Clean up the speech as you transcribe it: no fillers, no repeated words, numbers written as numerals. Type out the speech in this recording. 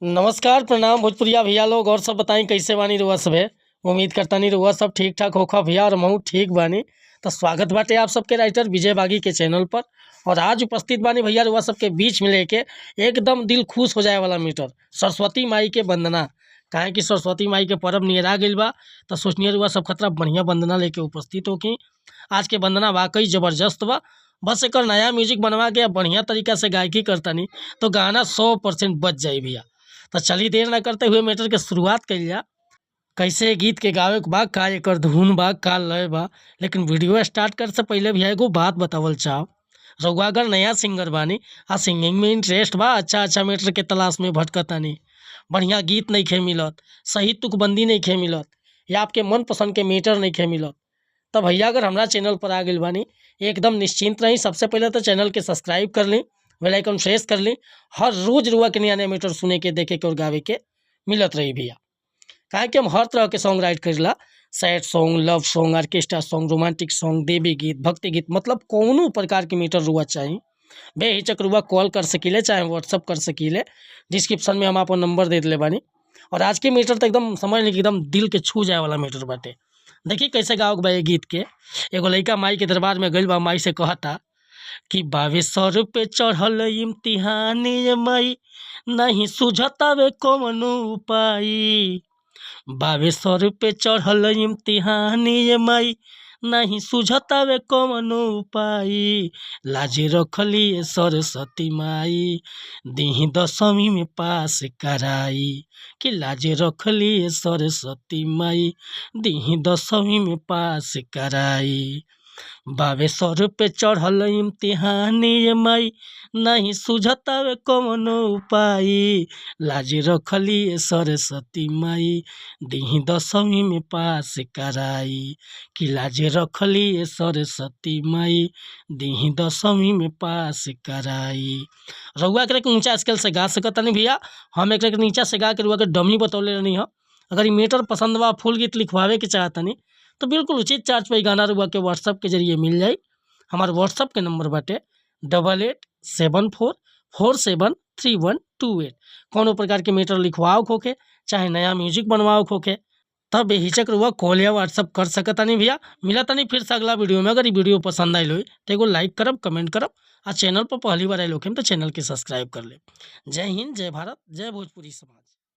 नमस्कार प्रणाम भोजपुरिया भैया लोग और सब बताई कैसे बानी रुआ सब है। उम्मीद करता नहीं रुआ सब ठीक ठाक होखा भैया और महू ठीक बानी। तो स्वागत बाटे आप सबके राइटर विजय बागी के चैनल पर। और आज उपस्थित बानी भैया रुआ सबके बीच में लेके एकदम दिल खुश हो जाए वाला मीटर सरस्वती माई के वंदना। काहे कि सरस्वती माई के पर्व नियर आ गइल बा तो सोचनिए रुआ सब खतरा बढ़िया वंदना लेके उपस्थित होकी। आज के वंदना वाकई जबरदस्त बा। बस एक नया म्यूजिक बनवा के बढ़िया तरीका से गायकी करतानी तो गाना 100% बच जाई भैया। तो चलिए देर न करते हुए मैटर के शुरुआत कर लिया। कैसे गीत के गावे के बा, का एकर धुन बा, का लय बा। लेकिन वीडियो स्टार्ट कर से पहले भैया एगो बात बतावल चाह। रउआ अगर नया सिंगर बानी आ सिंगिंग में इंटरेस्ट बा, अच्छा मैटर के तलाश में भटकतानी, बढ़िया गीत नहीं खे मिलत, सही तुकबंदी नहीं खे मिलत, या आपके मन पसंद के मैटर नहीं खे मिलत, तब भैया अगर हमारा चैनल पर आ गई बानी एकदम निश्चिंत रही। सबसे पहले तो चैनल के सब्सक्राइब कर ली, बेल आइकन प्रेस कर ली। हर रोज रुआ के नया नया मैटर सुने के, देखे के और गावे के मिलत रही भैया। काहे कि हम हर तरह के सॉन्ग राइट करेला, sad song, love song, orchestra song, romantic song, देवी गीत, भक्ति गीत, मतलब कोनो प्रकार के मैटर रुआ चाहिए बेहिचक रुआ कॉल कर सकीले, चाहे व्हाट्सअप कर सकीले। डिस्क्रिप्शन में हम आपको नंबर दे दिले बानी। और आज के मैटर तो एकदम समझ ली कि एकदम दिल के छू जाए वाला मैटर बाटे। देखिए कैसे गाओ बा ये गीत के। एगो लड़का माई के दरबार में गइल बा, माई से कहता कि 2200 पे चढ़ल इम्तिहान ये माई, नहीं सुझतावे कौनो उपाय। 2200 पे चढ़ल इम्तिहान ये माई, नहीं सुझतावे कौनो उपाय। लाजे रखली सरस्वती माई, दीही 10वीं में पास कराई। कि लाजे रखली सरस्वती माई, दीही 10वीं में पास कराई। 2200 पे चढ़ल इम्तिहान ये माई, नहीं सुझतावे कौनो उपाय। लाज रखली सरस्वती माई, दीही 10वीं में पास कराई। कि लाज रखली सरस्वती माई, दीही 10वीं में पास कराई। रउआ के ऊंचा स्केल से गा सकता नहीं भैया, हम एक नीचा से गा के रुआ के डमी बतौले रहनी है। अगर ये मीटर पसंद बा, फुल गीत लिखवावे के चाहता नहीं तो बिल्कुल उचित चार्ज पर गाना रुआ के व्हाट्सअप के जरिए मिल जाए। हमारे व्हाट्सअप के नंबर बाटे 8874473128। कोनो प्रकार के मीटर लिखवाओ होके, चाहे नया म्यूजिक बनवाओ होके, तब बेहिचक रुआ कॉल या व्हाट्सअप कर सकता नहीं भैया। मिला नहीं फिर से अगला वीडियो में। अगर ये वीडियो पसंद आई हो तो एगो लाइक करब, कमेंट करब, और चैनल पर पहली बार आए लोग तो चैनल के सब्सक्राइब कर ले। जय हिंद, जय भारत, जय भोजपुरी समाज।